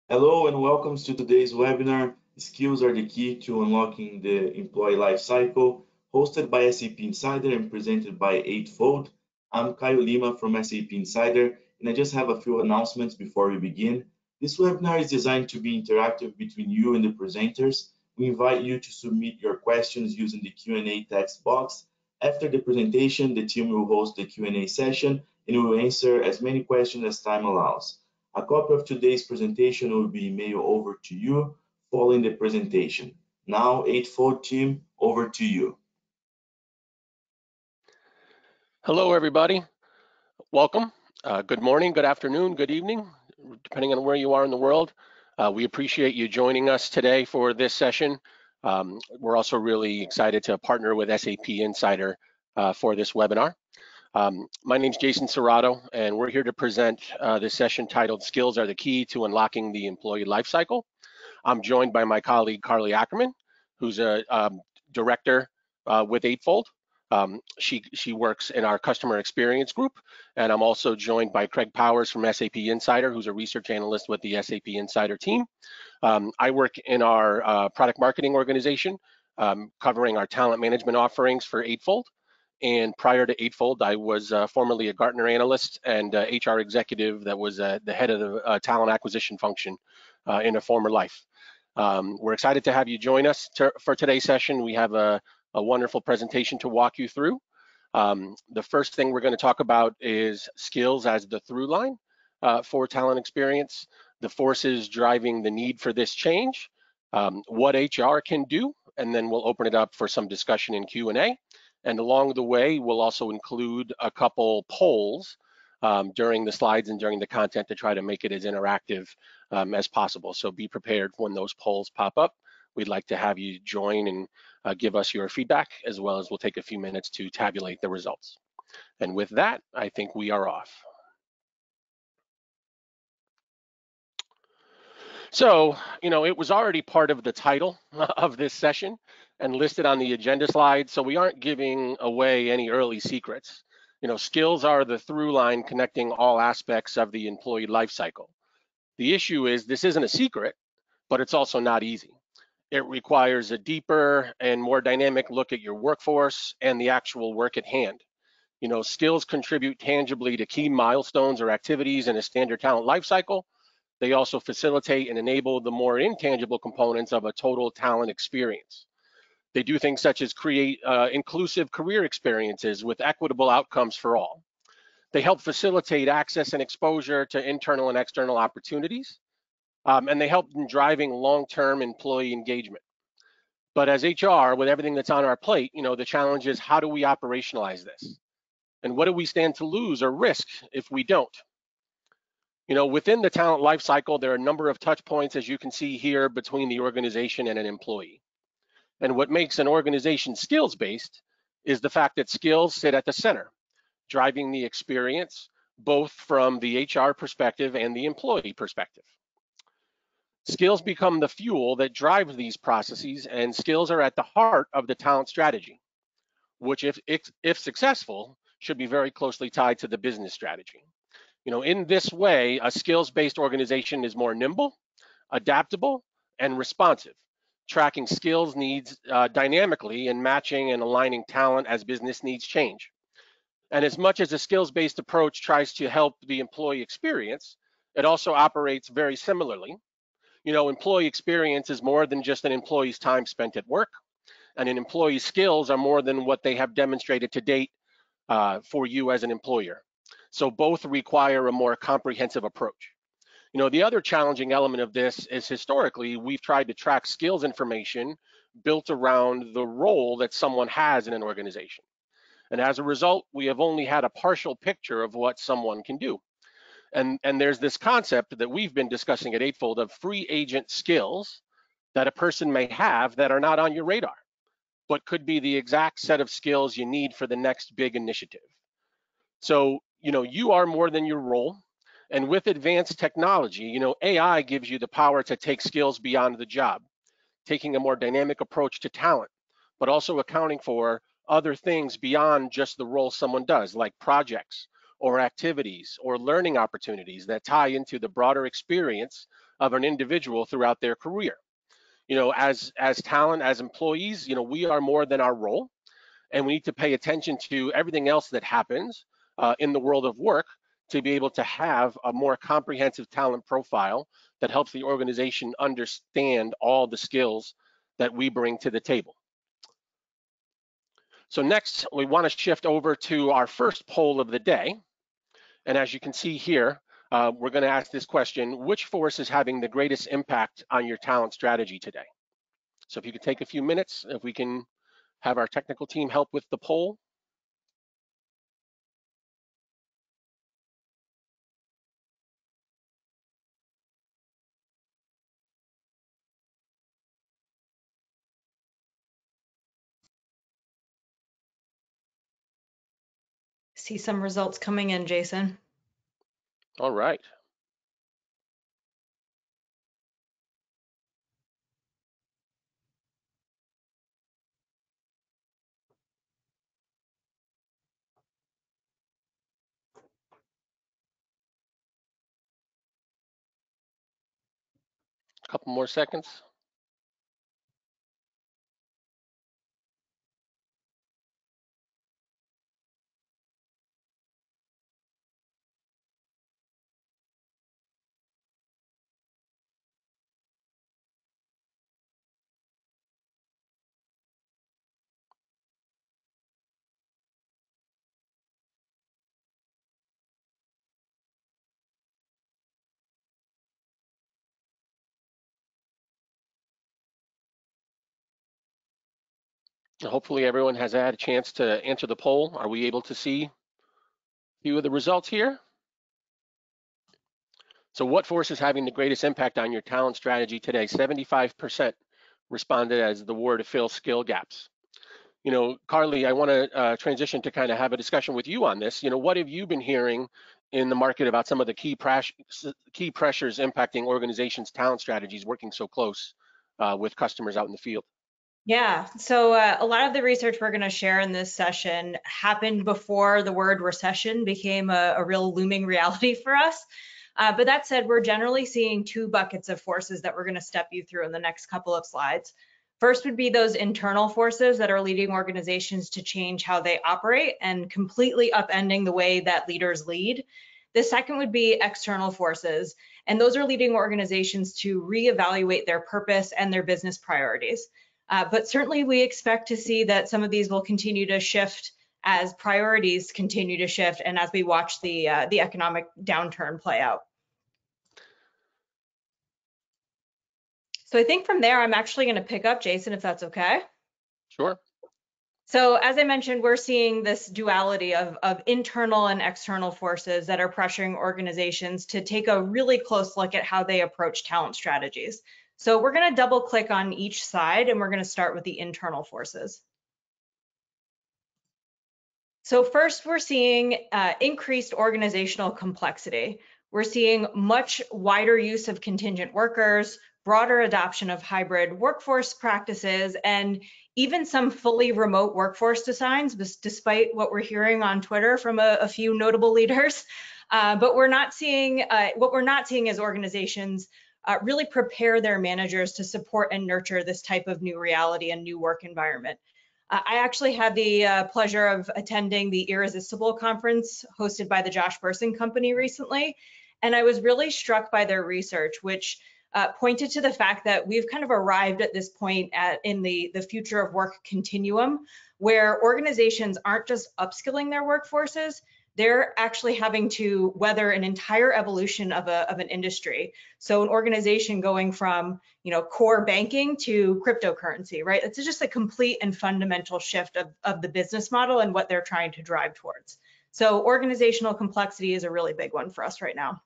Hello and welcome to today's webinar, Skills are the Key to Unlocking the Employee Lifecycle, hosted by SAP Insider and presented by Eightfold. I'm Caio Lima from SAP Insider, and I just have a few announcements before we begin. This webinar is designed to be interactive between you and the presenters. We invite you to submit your questions using the Q&A text box. After the presentation, the team will host the Q&A session and will answer as many questions as time allows. A copy of today's presentation will be mailed over to you following the presentation. Now, Eightfold team, over to you. Hello, everybody. Welcome. Good morning, good afternoon, good evening, depending on where you are in the world. We appreciate you joining us today for this session. We're also really excited to partner with SAP Insider for this webinar. My name is Jason Serrato, and we're here to present this session titled Skills are the Key to Unlocking the Employee Lifecycle. I'm joined by my colleague, Carly Ackerman, who's a director with Eightfold. She works in our customer experience group, and I'm also joined by Craig Powers from SAP Insider, who's a research analyst with the SAP Insider team. I work in our product marketing organization, covering our talent management offerings for Eightfold. And prior to Eightfold, I was formerly a Gartner analyst and HR executive that was the head of the talent acquisition function in a former life. We're excited to have you join us for today's session. We have a wonderful presentation to walk you through. The first thing we're going to talk about is skills as the through line for talent experience, the forces driving the need for this change, what HR can do, and then we'll open it up for some discussion in Q&A. And along the way, we'll also include a couple polls during the slides and during the content to try to make it as interactive as possible. So be prepared when those polls pop up. We'd like to have you join and give us your feedback, as well as we'll take a few minutes to tabulate the results. And with that, I think we are off. So, it was already part of the title of this session and listed on the agenda slide, so we aren't giving away any early secrets. Skills are the through line connecting all aspects of the employee life cycle. The issue is this isn't a secret, but it's also not easy. It requires a deeper and more dynamic look at your workforce and the actual work at hand. Skills contribute tangibly to key milestones or activities in a standard talent life cycle. They also facilitate and enable the more intangible components of a total talent experience. They do things such as create inclusive career experiences with equitable outcomes for all. They help facilitate access and exposure to internal and external opportunities, and they help in driving long-term employee engagement. But as HR, with everything that's on our plate, the challenge is how do we operationalize this? And what do we stand to lose or risk if we don't? Within the talent lifecycle, there are a number of touch points, as you can see here, between the organization and an employee. And what makes an organization skills-based is the fact that skills sit at the center, driving the experience, both from the HR perspective and the employee perspective. Skills become the fuel that drives these processes, and skills are at the heart of the talent strategy, which, if successful, should be very closely tied to the business strategy. In this way, a skills-based organization is more nimble, adaptable, and responsive, tracking skills needs dynamically and matching and aligning talent as business needs change. And as much as a skills-based approach tries to help the employee experience, it also operates very similarly. Employee experience is more than just an employee's time spent at work, and an employee's skills are more than what they have demonstrated to date for you as an employer. So both require a more comprehensive approach. The other challenging element of this is historically, we've tried to track skills information built around the role that someone has in an organization. And as a result, we have only had a partial picture of what someone can do. And there's this concept that we've been discussing at Eightfold of free agent skills that a person may have that are not on your radar, but could be the exact set of skills you need for the next big initiative. So, you are more than your role. And with advanced technology, AI gives you the power to take skills beyond the job, taking a more dynamic approach to talent, but also accounting for other things beyond just the role someone does, like projects or activities or learning opportunities that tie into the broader experience of an individual throughout their career. As talent, as employees, we are more than our role, and we need to pay attention to everything else that happens in the world of work to be able to have a more comprehensive talent profile that helps the organization understand all the skills that we bring to the table. So next, we want to shift over to our first poll of the day. And as you can see here, we're going to ask this question: which force is having the greatest impact on your talent strategy today? So if you could take a few minutes, if we can have our technical team help with the poll. See some results coming in, Jason. All right. A couple more seconds. Hopefully everyone has had a chance to answer the poll. Are we able to see a few of the results here? So what force is having the greatest impact on your talent strategy today? 75% responded as the word to fill skill gaps. Carly, I want to transition to kind of have a discussion with you on this. What have you been hearing in the market about some of the key pressures impacting organizations' talent strategies working so close with customers out in the field? Yeah, so a lot of the research we're going to share in this session happened before the word recession became a real looming reality for us. But that said, we're generally seeing two buckets of forces that we're going to step you through in the next couple of slides. First would be those internal forces that are leading organizations to change how they operate and completely upending the way that leaders lead. The second would be external forces, and those are leading organizations to reevaluate their purpose and their business priorities. But certainly we expect to see that some of these will continue to shift as priorities continue to shift and as we watch the economic downturn play out. So I think from there, I'm actually going to pick up, Jason, if that's okay. Sure. So as I mentioned, we're seeing this duality of internal and external forces that are pressuring organizations to take a really close look at how they approach talent strategies. So we're going to double click on each side, and we're going to start with the internal forces. So first, we're seeing increased organizational complexity. We're seeing much wider use of contingent workers, broader adoption of hybrid workforce practices, and even some fully remote workforce designs, despite what we're hearing on Twitter from a few notable leaders. But what we're not seeing is organizations really prepare their managers to support and nurture this type of new reality and new work environment. I actually had the pleasure of attending the Irresistible conference hosted by the Josh Bersin Company recently, and I was really struck by their research, which pointed to the fact that we've kind of arrived at this point in the future of work continuum, where organizations aren't just upskilling their workforces, they're actually having to weather an entire evolution of an industry. So an organization going from core banking to cryptocurrency, right? It's just a complete and fundamental shift of the business model and what they're trying to drive towards. So organizational complexity is a really big one for us right now.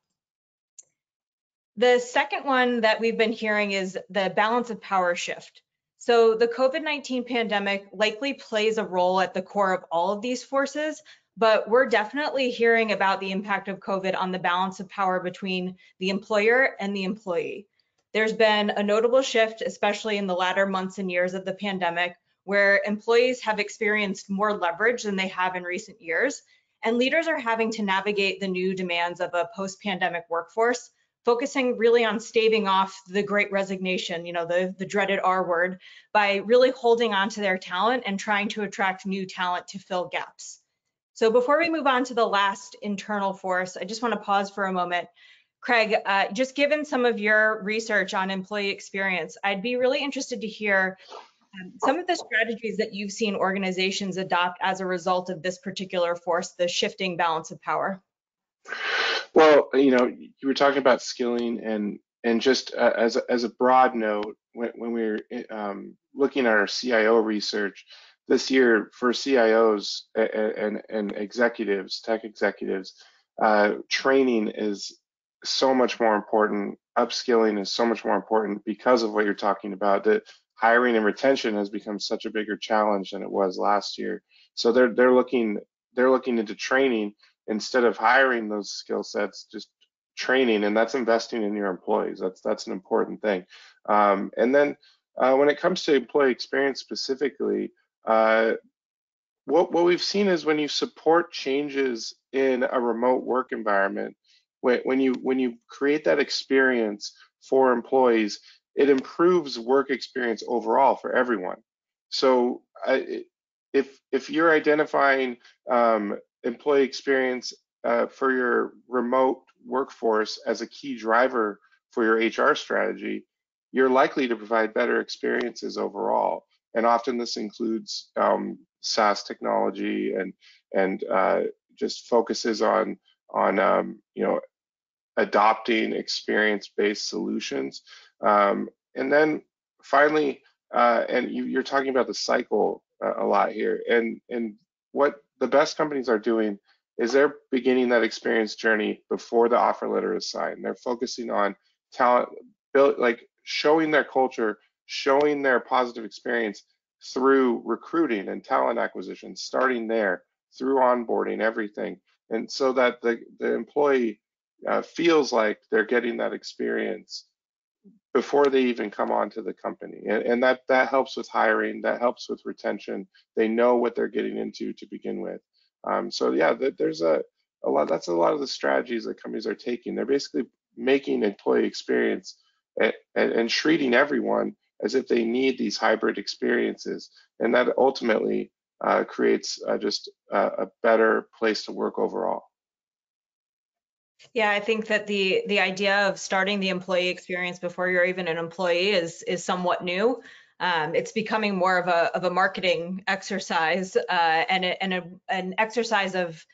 The second one that we've been hearing is the balance of power shift. So the COVID-19 pandemic likely plays a role at the core of all of these forces, but we're definitely hearing about the impact of COVID on the balance of power between the employer and the employee. There's been a notable shift, especially in the latter months and years of the pandemic, where employees have experienced more leverage than they have in recent years. And leaders are having to navigate the new demands of a post-pandemic workforce, focusing really on staving off the great resignation, the dreaded R word, by really holding on to their talent and trying to attract new talent to fill gaps. So before we move on to the last internal force, I just want to pause for a moment. Craig, just given some of your research on employee experience, I'd be really interested to hear some of the strategies that you've seen organizations adopt as a result of this particular force, the shifting balance of power. Well, you were talking about skilling, and just as a broad note, when we were looking at our CIO research this year for CIOs and executives, tech executives, training is so much more important. Upskilling is so much more important because of what you're talking about. That hiring and retention has become such a bigger challenge than it was last year. So they're looking into training instead of hiring those skill sets, just training, and that's investing in your employees. That's an important thing. And then when it comes to employee experience specifically, what we've seen is when you support changes in a remote work environment, when you create that experience for employees, it improves work experience overall for everyone. So if you're identifying employee experience for your remote workforce as a key driver for your HR strategy, you're likely to provide better experiences overall. And often this includes SaaS technology and just focuses on adopting experience-based solutions. And then finally, and you're talking about the cycle a lot here, and what the best companies are doing is they're beginning that experience journey before the offer letter is signed. They're focusing on talent, showing their culture, showing their positive experience through recruiting and talent acquisition, starting there, through onboarding, everything. And so that the employee feels like they're getting that experience before they even come onto the company. And that helps with hiring, that helps with retention. They know what they're getting into to begin with. So yeah, there's a lot, that's a lot of the strategies that companies are taking. They're basically making employee experience and treating everyone as if they need these hybrid experiences. And that ultimately creates just a better place to work overall. Yeah, I think that the idea of starting the employee experience before you're even an employee is somewhat new. It's becoming more of a marketing exercise and an exercise of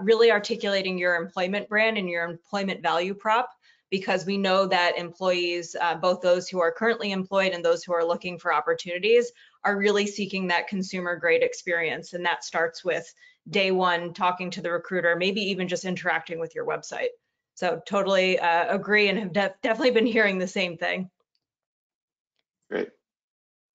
really articulating your employment brand and your employment value prop, because we know that employees, both those who are currently employed and those who are looking for opportunities, are really seeking that consumer grade experience. And that starts with day one, talking to the recruiter, maybe even just interacting with your website. So totally agree, and have definitely been hearing the same thing. Great.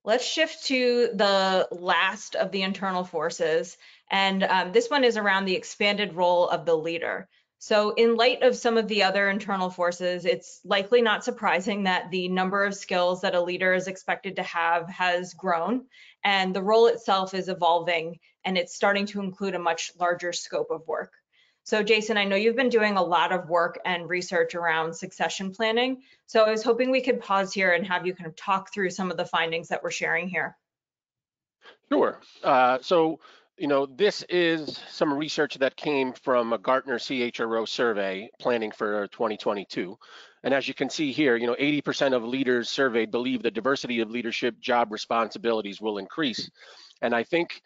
Let's shift to the last of the internal forces. And this one is around the expanded role of the leader. So in light of some of the other internal forces, it's likely not surprising that the number of skills that a leader is expected to have has grown, and the role itself is evolving, and it's starting to include a much larger scope of work. So Jason, I know you've been doing a lot of work and research around succession planning. So I was hoping we could pause here and have you kind of talk through some of the findings that we're sharing here. Sure. So this is some research that came from a Gartner CHRO survey planning for 2022. And as you can see here, 80% of leaders surveyed believe the diversity of leadership job responsibilities will increase. And I think,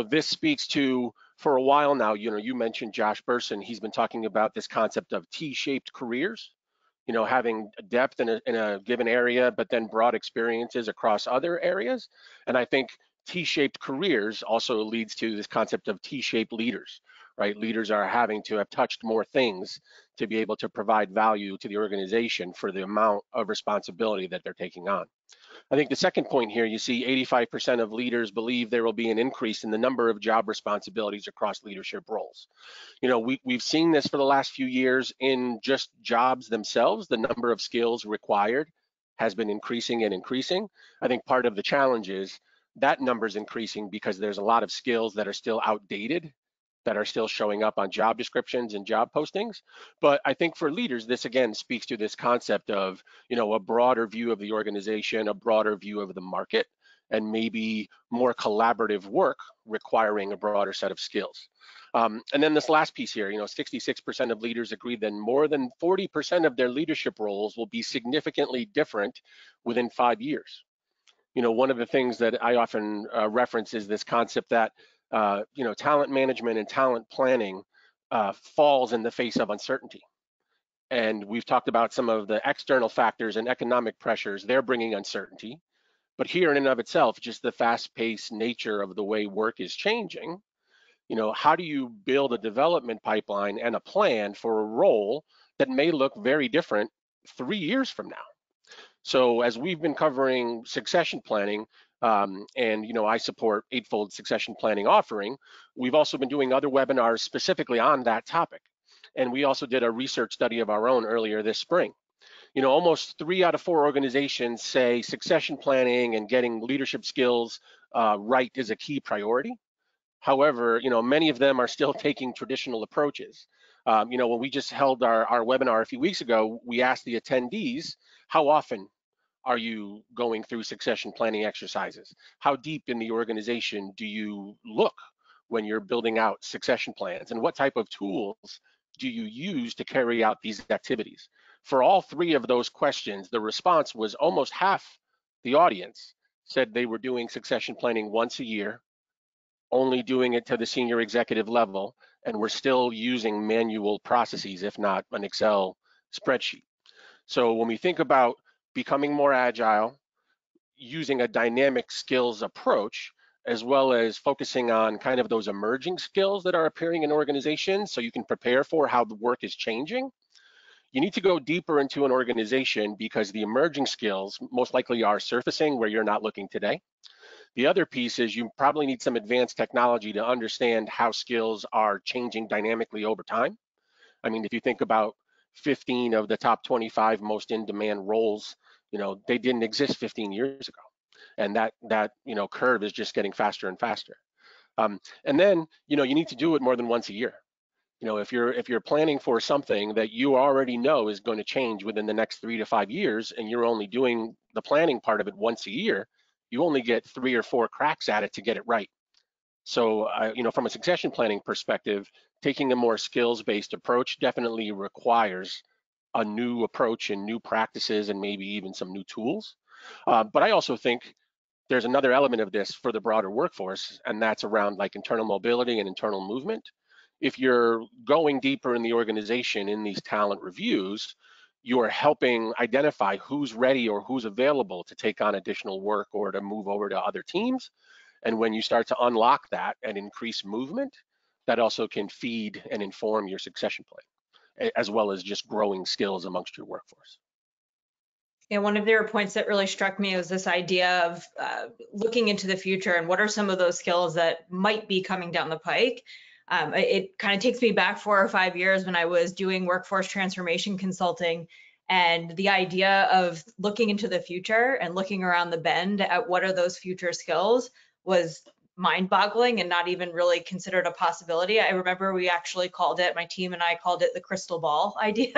this speaks to, for a while now, you mentioned Josh Bersin, he's been talking about this concept of T-shaped careers, having depth in a given area, but then broad experiences across other areas. And I think T-shaped careers also leads to this concept of T-shaped leaders, right? Leaders are having to have touched more things to be able to provide value to the organization for the amount of responsibility that they're taking on. I think the second point here, you see 85% of leaders believe there will be an increase in the number of job responsibilities across leadership roles. We've seen this for the last few years in just jobs themselves. The number of skills required has been increasing and increasing. I think part of the challenge is that number is increasing because there's a lot of skills that are still outdated that are still showing up on job descriptions and job postings. But I think for leaders, this again speaks to this concept of, a broader view of the organization, a broader view of the market, and maybe more collaborative work requiring a broader set of skills. And then this last piece here, 66% of leaders agree that more than 40% of their leadership roles will be significantly different within 5 years. One of the things that I often reference is this concept that, talent management and talent planning falls in the face of uncertainty. And we've talked about some of the external factors and economic pressures, they're bringing uncertainty. But here in and of itself, just the fast-paced nature of the way work is changing, how do you build a development pipeline and a plan for a role that may look very different 3 years from now? So as we've been covering succession planning, and I support Eightfold succession planning offering, we've also been doing other webinars specifically on that topic. And we also did a research study of our own earlier this spring. Almost 3 out of 4 organizations say succession planning and getting leadership skills right is a key priority. However, many of them are still taking traditional approaches. When we just held our webinar a few weeks ago, we asked the attendees, how often are you going through succession planning exercises? How deep in the organization do you look when you're building out succession plans? And what type of tools do you use to carry out these activities? For all 3 of those questions, the response was almost half the audience said they were doing succession planning once a year, only doing it to the senior executive level, and we're still using manual processes, if not an Excel spreadsheet. So when we think about becoming more agile, using a dynamic skills approach, as well as focusing on kind of those emerging skills that are appearing in organizations so you can prepare for how the work is changing, you need to go deeper into an organization because the emerging skills most likely are surfacing where you're not looking today. The other piece is you probably need some advanced technology to understand how skills are changing dynamically over time. I mean, if you think about 15 of the top 25 most in-demand roles, they didn't exist 15 years ago. And that curve is just getting faster and faster. And then, you need to do it more than once a year. If you're planning for something that you already know is going to change within the next 3 to 5 years, and you're only doing the planning part of it once a year, you only get 3 or 4 cracks at it to get it right. So, from a succession planning perspective, taking a more skills-based approach definitely requires a new approach and new practices and maybe even some new tools. But I also think there's another element of this for the broader workforce, and that's around like internal mobility and internal movement. If you're going deeper in the organization in these talent reviews, you are helping identify who's ready or who's available to take on additional work or to move over to other teams. And when you start to unlock that and increase movement, that also can feed and inform your succession plan, as well as just growing skills amongst your workforce. Yeah, one of their points that really struck me was this idea of looking into the future and what are some of those skills that might be coming down the pike. It kind of takes me back 4 or 5 years when I was doing workforce transformation consulting, and the idea of looking into the future and looking around the bend at what are those future skills was mind-boggling and not even really considered a possibility. I remember we actually called it, my team and I called it the crystal ball idea.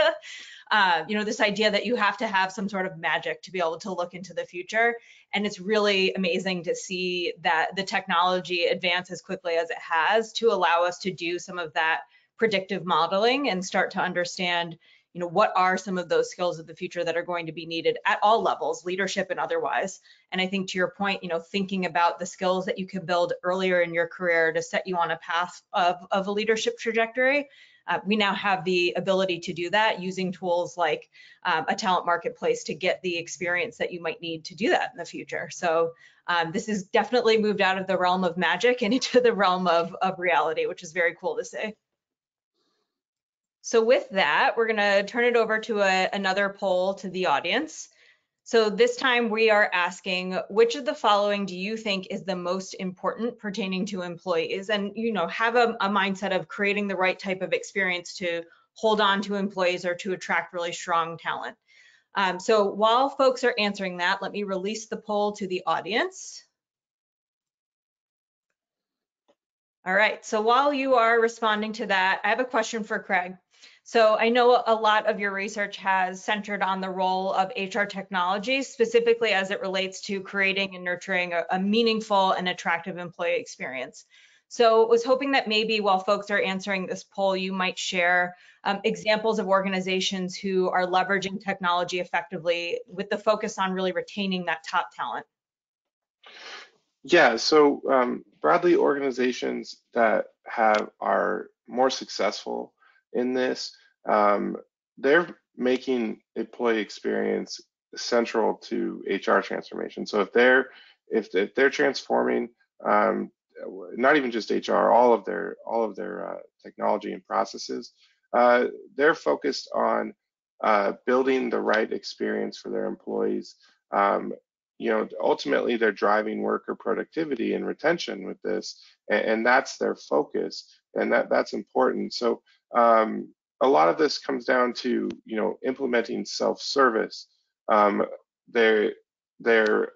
This idea that you have to have some sort of magic to be able to look into the future. And it's really amazing to see that the technology advance as quickly as it has to allow us to do some of that predictive modeling and start to understand, what are some of those skills of the future that are going to be needed at all levels, leadership and otherwise. And I think to your point, thinking about the skills that you can build earlier in your career to set you on a path of a leadership trajectory. We now have the ability to do that using tools like a talent marketplace to get the experience that you might need to do that in the future. So this has definitely moved out of the realm of magic and into the realm of reality, which is very cool to see. So with that, we're going to turn it over to another poll to the audience. So this time we are asking, which of the following do you think is the most important pertaining to employees? And, have a mindset of creating the right type of experience to hold on to employees or to attract really strong talent. So while folks are answering that, let me release the poll to the audience. All right, so while you are responding to that, I have a question for Craig. So I know a lot of your research has centered on the role of HR technology, specifically as it relates to creating and nurturing a meaningful and attractive employee experience. So I was hoping that maybe while folks are answering this poll, you might share examples of organizations who are leveraging technology effectively with the focus on really retaining that top talent. Yeah, so broadly, organizations that are more successful in this, they're making employee experience central to HR transformation. So if they're transforming, not even just HR, all of their technology and processes, they're focused on building the right experience for their employees. Ultimately they're driving worker productivity and retention with this, and that's their focus, and that's important. So a lot of this comes down to implementing self-service. They're they're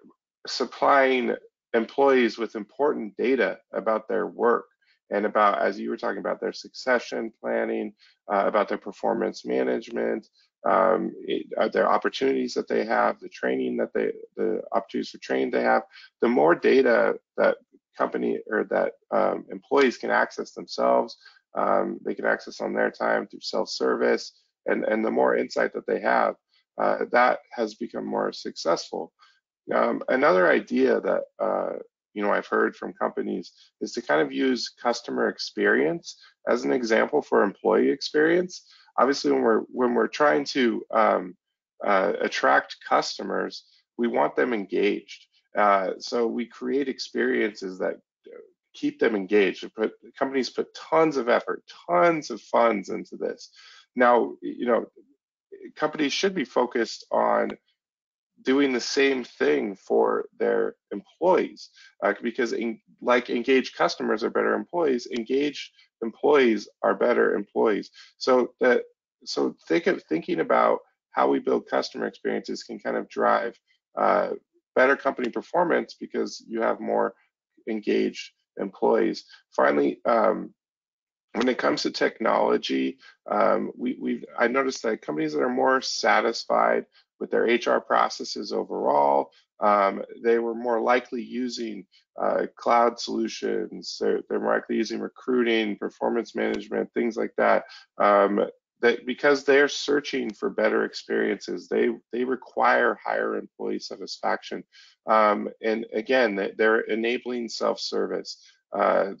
supplying employees with important data about their work and about, as you were talking about, their succession planning, about their performance management, their opportunities that they have, the opportunities for training they have. The more data that employees can access themselves, they can access on their time through self-service, and the more insight that they have, that has become more successful. Another idea that I've heard from companies is to kind of use customer experience as an example for employee experience. Obviously, when we're trying to attract customers, we want them engaged. So we create experiences that keep them engaged. Companies put tons of effort, tons of funds into this. Now, companies should be focused on doing the same thing for their employees, because like engaged customers are better employees, engaged employees are better employees. So thinking about how we build customer experiences can kind of drive better company performance because you have more engaged employees. Finally, when it comes to technology, I noticed that companies that are more satisfied with their HR processes overall, they were more likely using cloud solutions. They're more likely using recruiting, performance management, things like that. Because they're searching for better experiences, they require higher employee satisfaction. And again, they're enabling self-service. And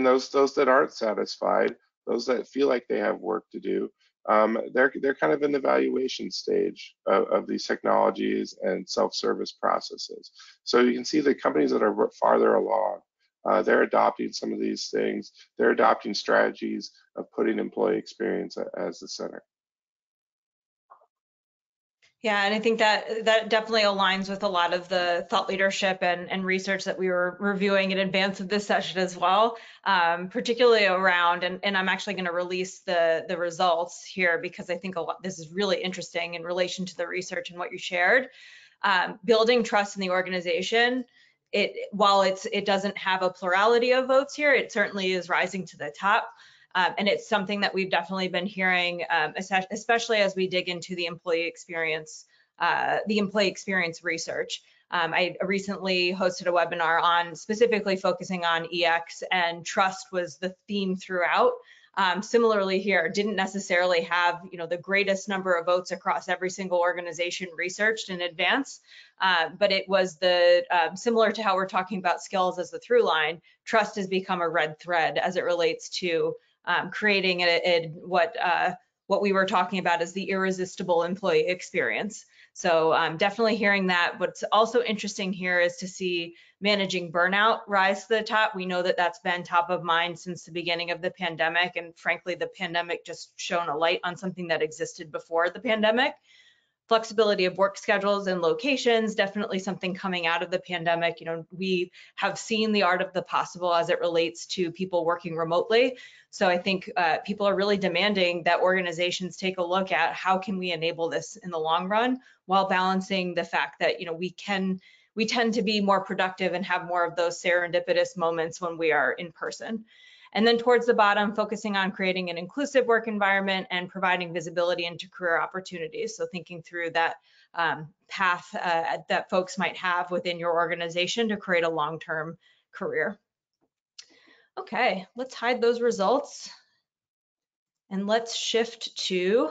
those that aren't satisfied, those that feel like they have work to do, they're kind of in the evaluation stage of these technologies and self-service processes. So you can see the companies that are farther along, they're adopting some of these things. They're adopting strategies of putting employee experience as the center. Yeah, and I think that definitely aligns with a lot of the thought leadership and research that we were reviewing in advance of this session as well, particularly around, and I'm actually going to release the results here because I think this is really interesting in relation to the research and what you shared. Building trust in the organization, while it doesn't have a plurality of votes here, it certainly is rising to the top. And it's something that we've definitely been hearing, especially as we dig into the employee experience research. I recently hosted a webinar on specifically focusing on EX, and trust was the theme throughout. Similarly here, didn't necessarily have the greatest number of votes across every single organization researched in advance, but it was similar to how we're talking about skills as the through line. Trust has become a red thread as it relates to creating what we were talking about as the irresistible employee experience. So definitely hearing that. What's also interesting here is to see managing burnout rise to the top. We know that that's been top of mind since the beginning of the pandemic, and frankly, the pandemic just shone a light on something that existed before the pandemic. Flexibility of work schedules and locations, definitely something coming out of the pandemic. We have seen the art of the possible as it relates to people working remotely. So I think people are really demanding that organizations take a look at how can we enable this in the long run while balancing the fact that we can we tend to be more productive and have more of those serendipitous moments when we are in person. And then towards the bottom, focusing on creating an inclusive work environment and providing visibility into career opportunities. So thinking through that path that folks might have within your organization to create a long-term career. Okay, let's hide those results and let's shift to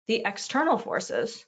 the external forces.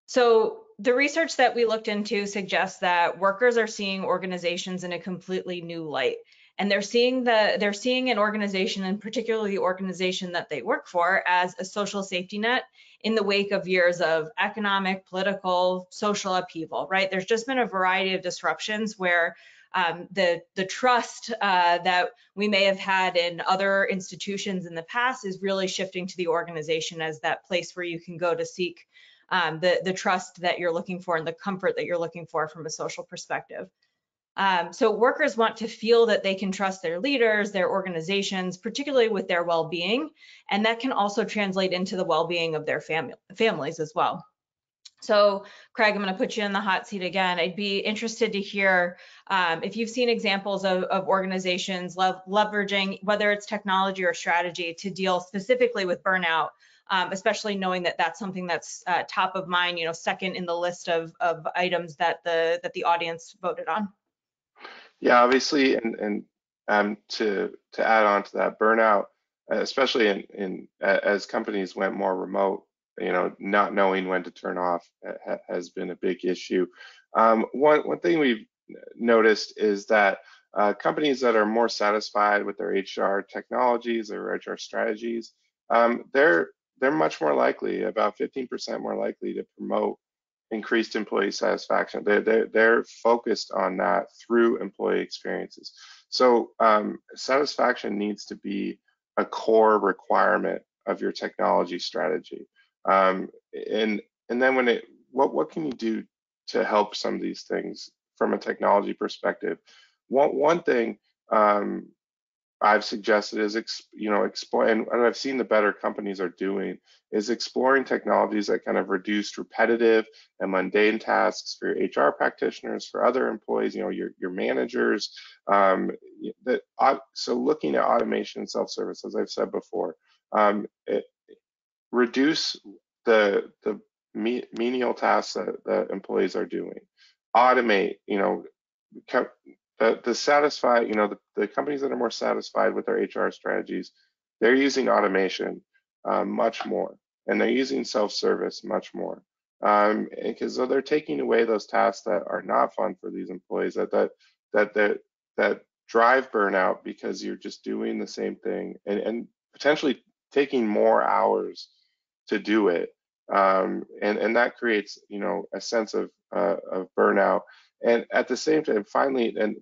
So the research that we looked into suggests that workers are seeing organizations in a completely new light. And they're seeing an organization, and particularly the organization that they work for, as a social safety net in the wake of years of economic, political, social upheaval, right? There's just been a variety of disruptions where the trust that we may have had in other institutions in the past is really shifting to the organization as that place where you can go to seek the trust that you're looking for and the comfort that you're looking for from a social perspective. So workers want to feel that they can trust their leaders, their organizations, particularly with their well-being, and that can also translate into the well-being of their families as well. So Craig, I'm going to put you in the hot seat again. I'd be interested to hear if you've seen examples of organizations leveraging, whether it's technology or strategy, to deal specifically with burnout, especially knowing that that's something that's top of mind, second in the list of items that the audience voted on. Yeah, obviously, and to add on to that, burnout, especially as companies went more remote, not knowing when to turn off has been a big issue. One thing we've noticed is that companies that are more satisfied with their HR technologies or HR strategies, they're much more likely, about 15% more likely, to promote increased employee satisfaction. They're focused on that through employee experiences. So satisfaction needs to be a core requirement of your technology strategy. And then what can you do to help some of these things from a technology perspective? One thing I've suggested is, explore, and I've seen the better companies are doing, is exploring technologies that kind of reduce repetitive and mundane tasks for your HR practitioners, for other employees, your managers. So looking at automation and self-service, as I've said before, reduce the menial tasks that employees are doing. Automate, the companies that are more satisfied with their HR strategies, they're using automation much more, and they're using self-service much more, because they're taking away those tasks that are not fun for these employees, that drive burnout, because you're just doing the same thing and potentially taking more hours to do it, and that creates a sense of burnout. And at the same time, finally, and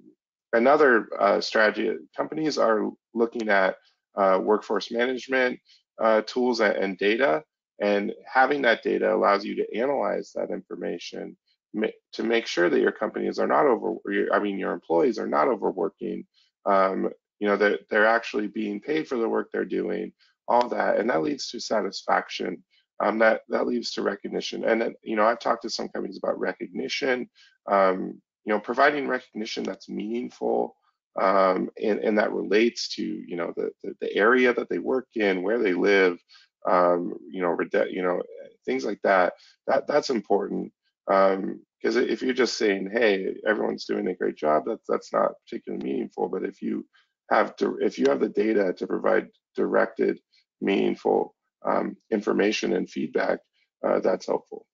another strategy, companies are looking at workforce management tools and data, and having that data allows you to analyze that information to make sure that your companies are not your employees are not overworking, that they're actually being paid for the work they're doing, all that, and that leads to satisfaction. That leads to recognition. And then, I've talked to some companies about recognition, providing recognition that's meaningful, and that relates to, the area that they work in, where they live, things like that. That's important, because if you're just saying, hey, everyone's doing a great job, that's not particularly meaningful. But if you have the data to provide directed, meaningful information and feedback, that's helpful.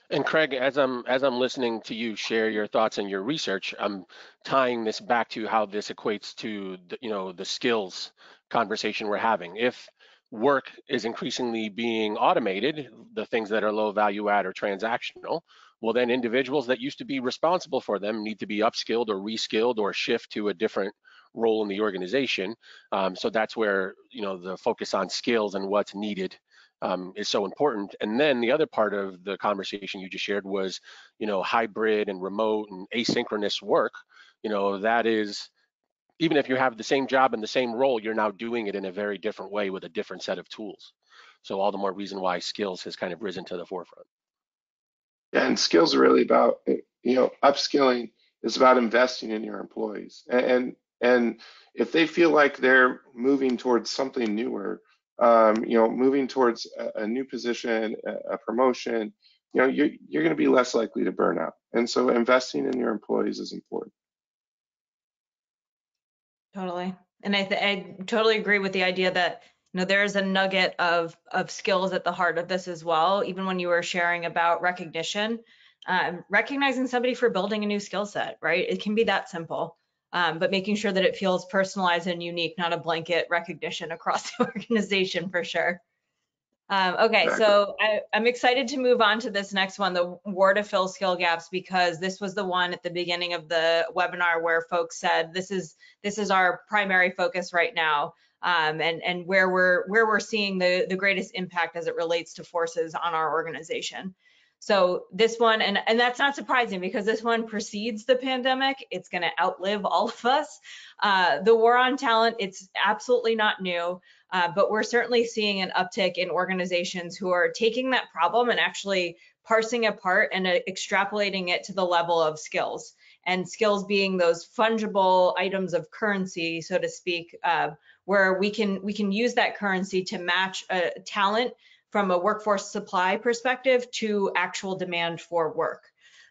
And Craig, as I'm listening to you share your thoughts and your research, I'm tying this back to how this equates to the skills conversation we're having. If work is increasingly being automated, the things that are low value add or transactional, well, then individuals that used to be responsible for them need to be upskilled or reskilled or shift to a different role in the organization. So that's where the focus on skills and what's needed is so important. And then the other part of the conversation you just shared was, hybrid and remote and asynchronous work. That is, even if you have the same job and the same role, you're now doing it in a very different way with a different set of tools. So all the more reason why skills has kind of risen to the forefront. And skills are really about, upskilling is about investing in your employees. And if they feel like they're moving towards something newer, moving towards a new position, a promotion, you're going to be less likely to burn out. And so investing in your employees is important. Totally. And I totally agree with the idea that, there's a nugget of skills at the heart of this as well. Even when you were sharing about recognition, recognizing somebody for building a new skill set, right? It can be that simple, but making sure that it feels personalized and unique, not a blanket recognition across the organization for sure. Okay, Exactly. so I'm excited to move on to this next one, the where to fill skill gaps, because this was the one at the beginning of the webinar where folks said this is our primary focus right now, and where we're seeing the greatest impact as it relates to forces on our organization. So this one, and that's not surprising because this one precedes the pandemic. It's going to outlive all of us. The war on talent, it's absolutely not new. But we're certainly seeing an uptick in organizations who are taking that problem and actually parsing apart and extrapolating it to the level of skills, and skills being those fungible items of currency, so to speak, where we can use that currency to match talent from a workforce supply perspective to actual demand for work.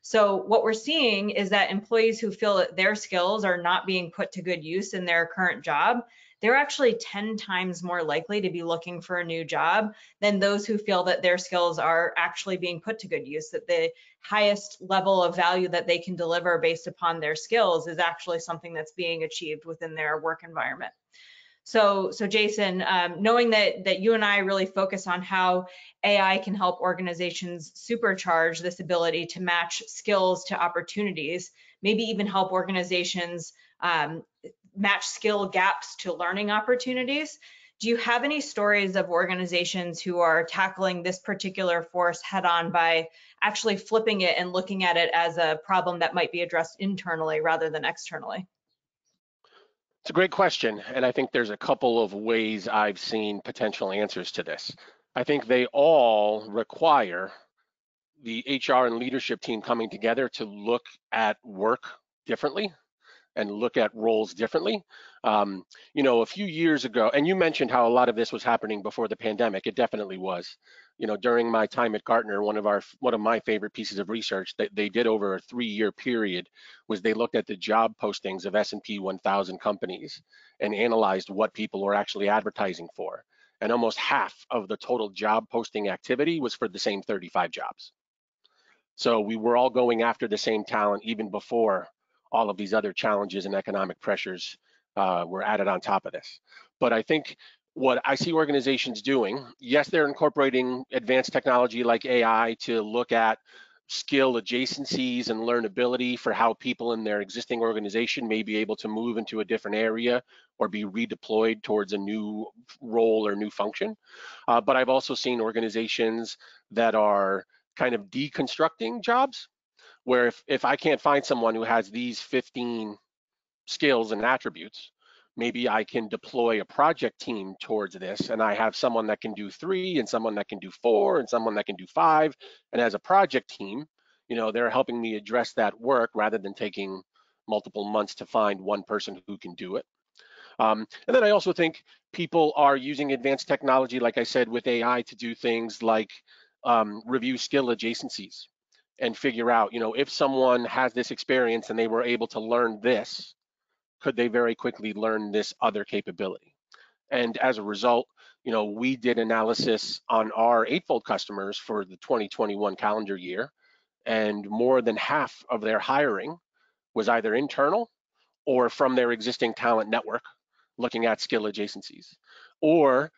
So what we're seeing is that employees who feel that their skills are not being put to good use in their current job, they're actually 10 times more likely to be looking for a new job than those who feel that their skills are actually being put to good use, that the highest level of value that they can deliver based upon their skills is actually something that's being achieved within their work environment. So Jason, knowing that you and I really focus on how AI can help organizations supercharge this ability to match skills to opportunities, maybe even help organizations match skill gaps to learning opportunities. Do you have any stories of organizations who are tackling this particular force head on by actually flipping it and looking at it as a problem that might be addressed internally rather than externally? It's a great question, and I think there's a couple of ways I've seen potential answers to this. I think they all require the HR and leadership team coming together to look at work differently and look at roles differently. A few years ago, and you mentioned how a lot of this was happening before the pandemic. It definitely was. During my time at Gartner, one of my favorite pieces of research that they did over a 3-year period was they looked at the job postings of S&P 1000 companies and analyzed what people were actually advertising for. And almost half of the total job posting activity was for the same 35 jobs. So we were all going after the same talent even before all of these other challenges and economic pressures were added on top of this. But I think what I see organizations doing, yes, they're incorporating advanced technology like AI to look at skill adjacencies and learnability for how people in their existing organization may be able to move into a different area or be redeployed towards a new role or new function. But I've also seen organizations that are kind of deconstructing jobs, where if I can't find someone who has these 15 skills and attributes, maybe I can deploy a project team towards this, and I have someone that can do 3 and someone that can do 4 and someone that can do 5. And as a project team, they're helping me address that work rather than taking multiple months to find one person who can do it. And then I also think people are using advanced technology, like I said, with AI to do things like review skill adjacencies and figure out, if someone has this experience and they were able to learn this, could they very quickly learn this other capability? And as a result, we did analysis on our Eightfold customers for the 2021 calendar year, and more than half of their hiring was either internal or from their existing talent network, looking at skill adjacencies. Or,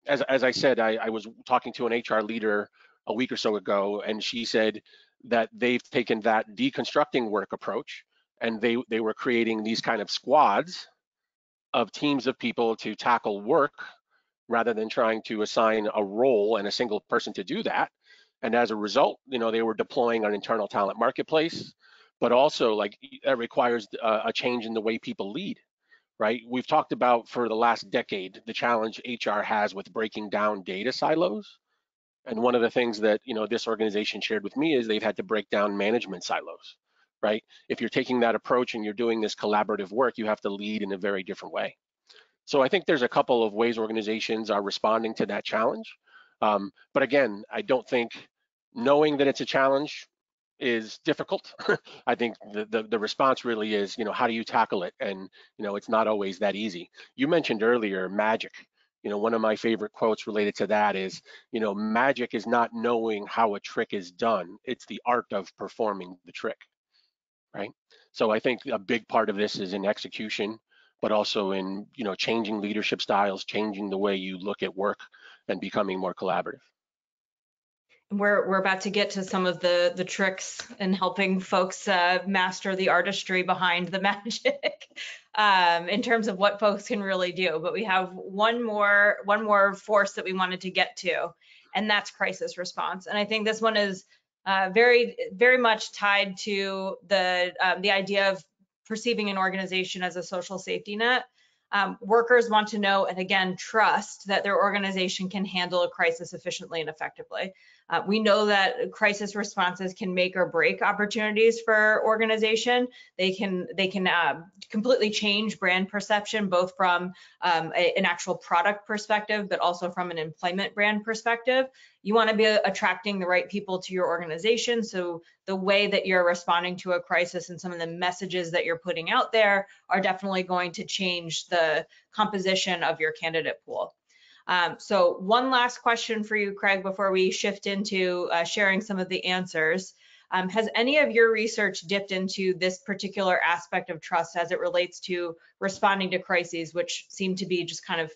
as I said, I was talking to an HR leader a week or so ago, and she said that they've taken that deconstructing work approach, and they were creating these kind of squads of teams of people to tackle work rather than trying to assign a role and a single person to do that. And as a result, they were deploying an internal talent marketplace, but also like that requires a change in the way people lead, right? We've talked about for the last decade the challenge HR has with breaking down data silos. And one of the things that this organization shared with me is they've had to break down management silos, right? If you're taking that approach and you're doing this collaborative work, you have to lead in a very different way. So I think there's a couple of ways organizations are responding to that challenge. But again, I don't think knowing that it's a challenge is difficult. I think the response really is, how do you tackle it? And, it's not always that easy. You mentioned earlier magic. One of my favorite quotes related to that is, magic is not knowing how a trick is done. It's the art of performing the trick, right? So I think a big part of this is in execution, but also in, changing leadership styles, changing the way you look at work and becoming more collaborative. We're about to get to some of the tricks in helping folks master the artistry behind the magic in terms of what folks can really do. But we have one more force that we wanted to get to, and that's crisis response. And I think this one is very, very much tied to the idea of perceiving an organization as a social safety net. Workers want to know, and again, trust that their organization can handle a crisis efficiently and effectively. We know that crisis responses can make or break opportunities for organization. They can completely change brand perception, both from an actual product perspective, but also from an employment brand perspective. You want to be attracting the right people to your organization. So the way that you're responding to a crisis and some of the messages that you're putting out there are definitely going to change the composition of your candidate pool. So one last question for you, Craig, before we shift into sharing some of the answers. Has any of your research dipped into this particular aspect of trust as it relates to responding to crises, which seem to be just kind of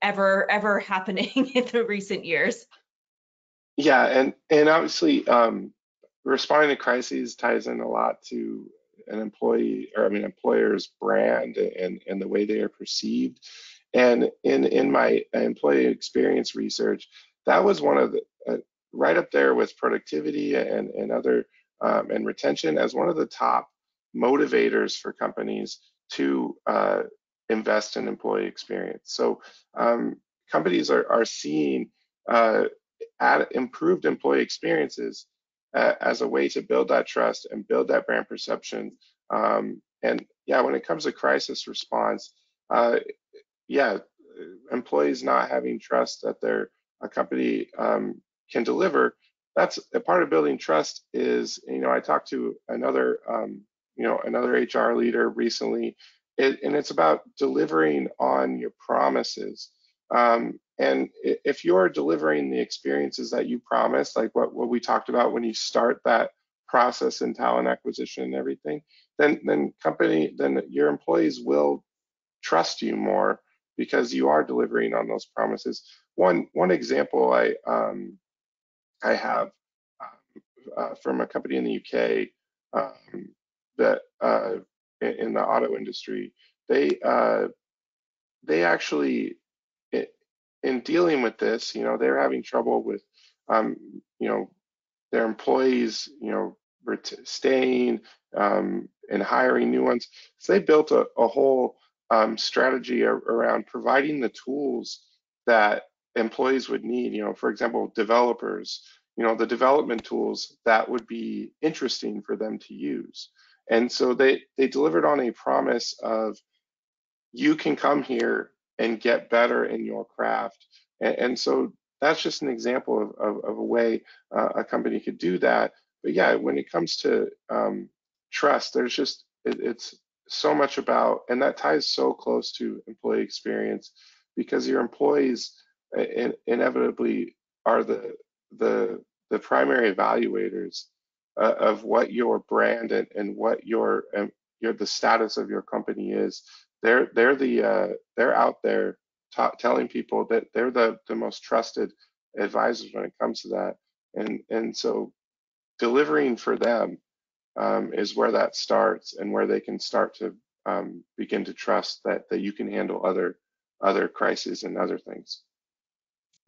ever happening in the recent years? Yeah, and obviously responding to crises ties in a lot to an employer's brand and the way they are perceived. And in my employee experience research, that was one of the right up there with productivity and other and retention as one of the top motivators for companies to invest in employee experience. So companies are seeing improved employee experiences as a way to build that trust and build that brand perception. And yeah, when it comes to crisis response, yeah, employees not having trust that a company can deliver. That's a part of building trust. Is I talked to another another HR leader recently, and it's about delivering on your promises. And if you're delivering the experiences that you promised, like what we talked about when you start that process in talent acquisition and everything, then your employees will trust you more because you are delivering on those promises. One example I have from a company in the UK that in the auto industry, they actually in dealing with this, they're having trouble with their employees, staying and hiring new ones. So they built a whole strategy around providing the tools that employees would need. For example, developers, the development tools that would be interesting for them to use. And so they delivered on a promise of, you can come here and get better in your craft. And so that's just an example of a way a company could do that. But yeah, when it comes to trust, there's just, it's so much about, and that ties so close to employee experience, because your employees inevitably are the primary evaluators of what your brand and what the status of your company is. They're out there telling people that they're the most trusted advisors when it comes to that, and so delivering for them is where that starts, and where they can start to begin to trust that you can handle other crises and other things.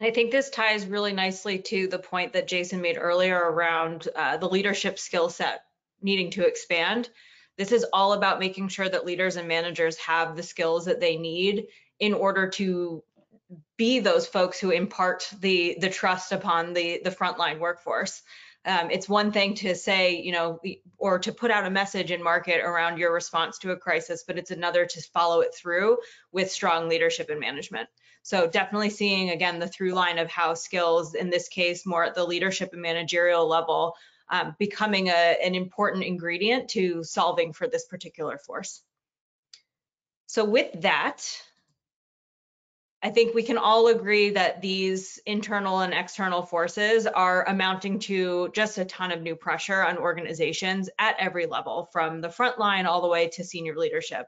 I think this ties really nicely to the point that Jason made earlier around the leadership skill set needing to expand. This is all about making sure that leaders and managers have the skills that they need in order to be those folks who impart the trust upon the frontline workforce. It's one thing to say, you know, or to put out a message in market around your response to a crisis, but it's another to follow it through with strong leadership and management. So definitely seeing, again, the through line of how skills, in this case, more at the leadership and managerial level, becoming an important ingredient to solving for this particular force. So with that, I think we can all agree that these internal and external forces are amounting to just a ton of new pressure on organizations at every level, from the front line all the way to senior leadership.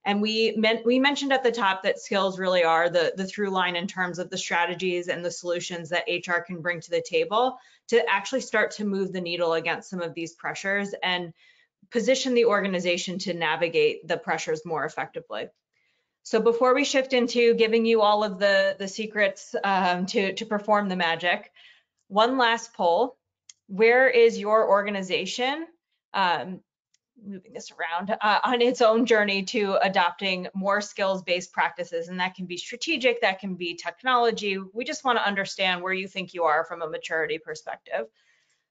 And we mentioned at the top that skills really are the through line in terms of the strategies and the solutions that HR can bring to the table to actually start to move the needle against some of these pressures and position the organization to navigate the pressures more effectively. So before we shift into giving you all of the secrets to perform the magic, one last poll. Where is your organization, moving this around, on its own journey to adopting more skills-based practices? And that can be strategic, that can be technology. We just want to understand where you think you are from a maturity perspective.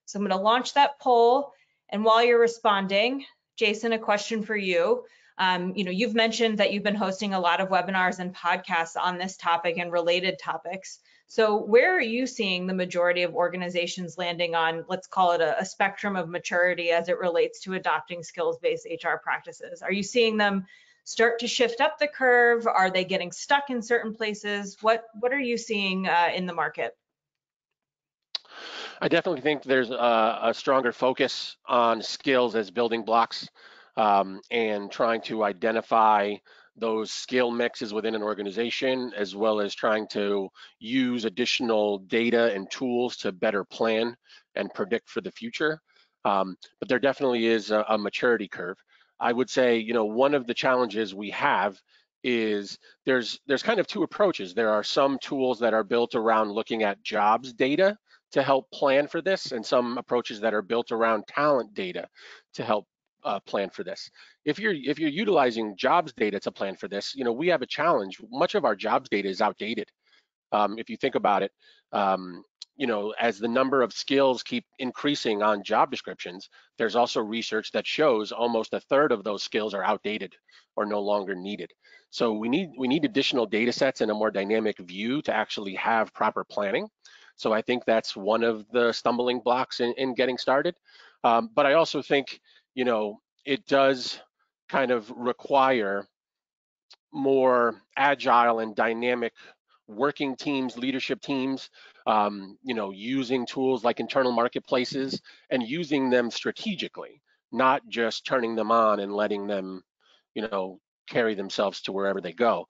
So I'm going to launch that poll. And while you're responding, Jason, a question for you. You know, you've mentioned that you've been hosting a lot of webinars and podcasts on this topic and related topics. So where are you seeing the majority of organizations landing on, let's call it a spectrum of maturity as it relates to adopting skills-based HR practices? Are you seeing them start to shift up the curve? Are they getting stuck in certain places? What are you seeing in the market? I definitely think there's a stronger focus on skills as building blocks, and trying to identify those skill mixes within an organization, as well as trying to use additional data and tools to better plan and predict for the future. But there definitely is a maturity curve. I would say, you know, one of the challenges we have is there's kind of two approaches. There are some tools that are built around looking at jobs data to help plan for this, and some approaches that are built around talent data to help plan for this. If you're utilizing jobs data to plan for this, you know, we have a challenge. Much of our jobs data is outdated. If you think about it, you know, as the number of skills keep increasing on job descriptions, there's also research that shows almost a third of those skills are outdated or no longer needed. So we need additional data sets and a more dynamic view to actually have proper planning. So I think that's one of the stumbling blocks in getting started. But I also think, you know, it does kind of require more agile and dynamic working teams, leadership teams, you know, using tools like internal marketplaces and using them strategically, not just turning them on and letting them, you know, carry themselves to wherever they go.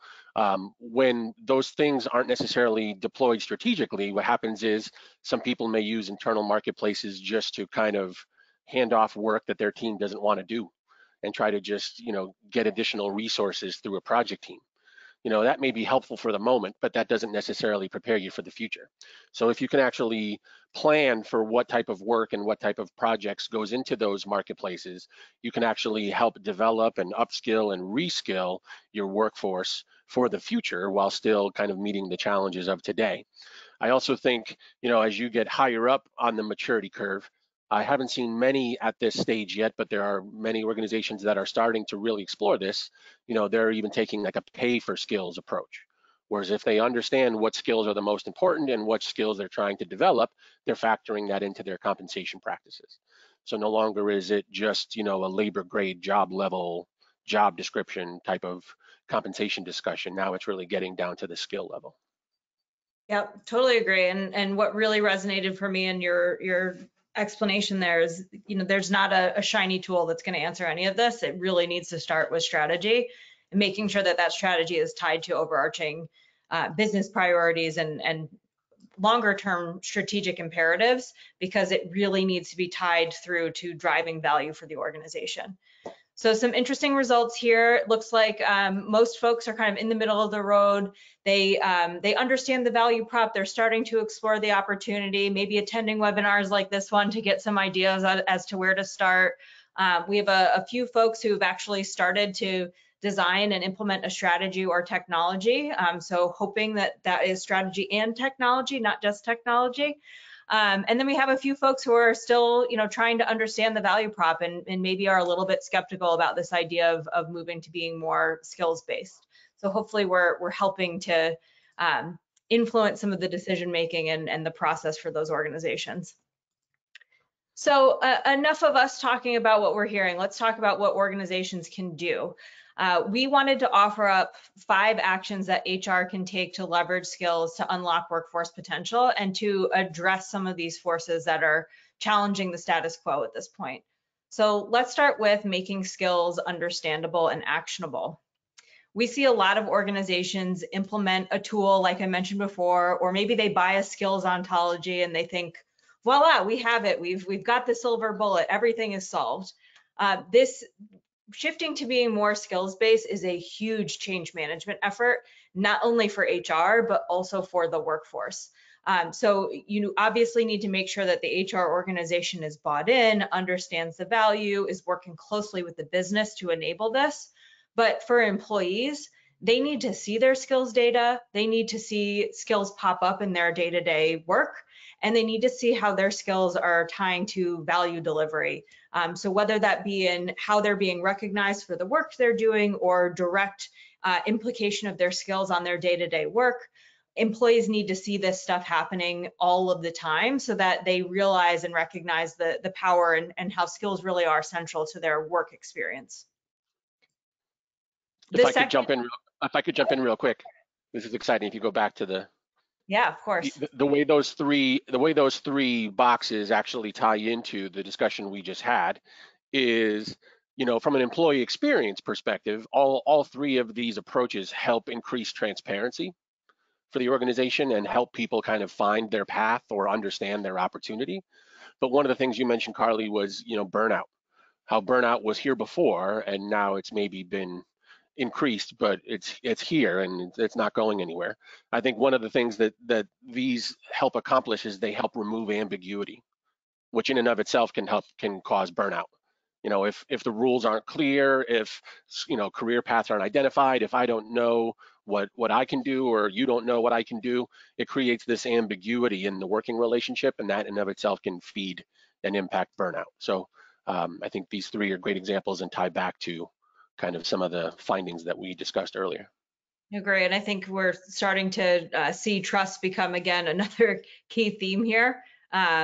When those things aren't necessarily deployed strategically, what happens is some people may use internal marketplaces just to kind of hand off work that their team doesn't want to do and try to just, you know, get additional resources through a project team. You know, that may be helpful for the moment, but that doesn't necessarily prepare you for the future. So if you can actually plan for what type of work and what type of projects goes into those marketplaces, you can actually help develop and upskill and reskill your workforce for the future while still kind of meeting the challenges of today. I also think, you know, as you get higher up on the maturity curve, I haven't seen many at this stage yet, but there are many organizations that are starting to really explore this. You know, they're even taking like a pay for skills approach. Whereas if they understand what skills are the most important and what skills they're trying to develop, they're factoring that into their compensation practices. So no longer is it just, you know, a labor grade job level, job description type of compensation discussion. Now it's really getting down to the skill level. Yep, totally agree. And what really resonated for me in your explanation there is, you know, there's not a shiny tool that's going to answer any of this. It really needs to start with strategy and making sure that that strategy is tied to overarching business priorities and longer term strategic imperatives, because it really needs to be tied through to driving value for the organization. So some interesting results here. It looks like most folks are kind of in the middle of the road. They understand the value prop. They're starting to explore the opportunity, maybe attending webinars like this one to get some ideas as to where to start. We have a few folks who've actually started to design and implement a strategy or technology. So hoping that that is strategy and technology, not just technology. And then we have a few folks who are still, trying to understand the value prop and maybe are a little bit skeptical about this idea of moving to being more skills-based. So hopefully we're helping to influence some of the decision making and the process for those organizations. So enough of us talking about what we're hearing. Let's talk about what organizations can do. We wanted to offer up 5 actions that HR can take to leverage skills to unlock workforce potential and to address some of these forces that are challenging the status quo at this point. So let's start with making skills understandable and actionable. We see a lot of organizations implement a tool like I mentioned before, or maybe they buy a skills ontology and they think, voila, we have it. We've got the silver bullet. Everything is solved. This shifting to being more skills-based is a huge change management effort, not only for HR, but also for the workforce. So you obviously need to make sure that the HR organization is bought in, understands the value, is working closely with the business to enable this. But for employees, they need to see their skills data, they need to see skills pop up in their day-to-day work, and they need to see how their skills are tying to value delivery. So whether that be in how they're being recognized for the work they're doing or direct implication of their skills on their day-to-day work, employees need to see this stuff happening all of the time so that they realize and recognize the power and how skills really are central to their work experience. If I could jump in real quick, this is exciting. If you go back to the of course, the way those three boxes actually tie into the discussion we just had is, from an employee experience perspective, all 3 of these approaches help increase transparency for the organization and help people kind of find their path or understand their opportunity. But one of the things you mentioned, Carly, was burnout. How burnout was here before, and now it's maybe been increased, but it's here and it's not going anywhere. I think one of the things that these help accomplish is they help remove ambiguity, which in and of itself can cause burnout. If the rules aren't clear, if career paths aren't identified, if I don't know what I can do or you don't know what I can do, it creates this ambiguity in the working relationship, and that in and of itself can feed and impact burnout. So I think these 3 are great examples and tie back to kind of some of the findings that we discussed earlier. Agree, and I think we're starting to see trust become again another key theme here.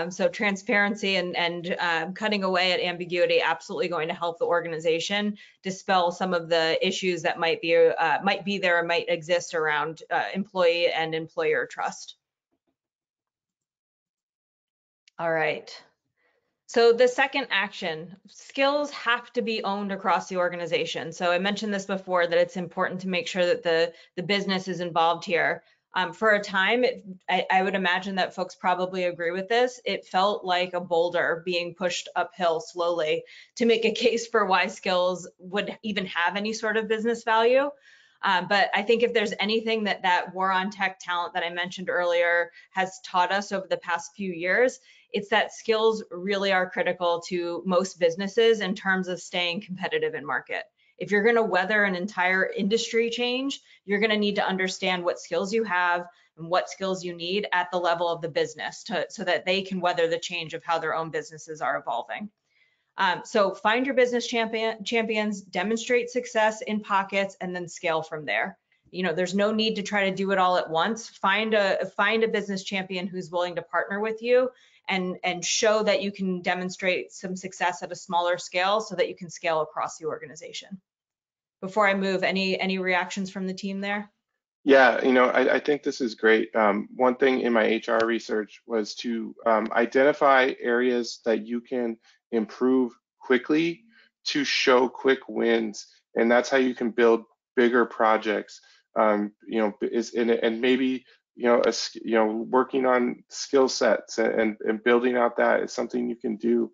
So transparency and cutting away at ambiguity absolutely going to help the organization dispel some of the issues that might be there or might exist around employee and employer trust. All right. So the second action, skills have to be owned across the organization. So I mentioned this before, that it's important to make sure that the business is involved here. For a time, I would imagine that folks probably agree with this. It felt like a boulder being pushed uphill slowly to make a case for why skills would even have any sort of business value. But I think if there's anything that war on tech talent that I mentioned earlier has taught us over the past few years, it's that skills really are critical to most businesses in terms of staying competitive in market. If you're going to weather an entire industry change, you're going to need to understand what skills you have and what skills you need at the level of the business so that they can weather the change of how their own businesses are evolving. So find your business champions, demonstrate success in pockets, and then scale from there. There's no need to try to do it all at once. Find a business champion who's willing to partner with you and show that you can demonstrate some success at a smaller scale so that you can scale across the organization. Before I move, any reactions from the team there? Yeah, I think this is great. One thing in my HR research was to identify areas that you can improve quickly to show quick wins, and that's how you can build bigger projects. And maybe working on skill sets and building out that is something you can do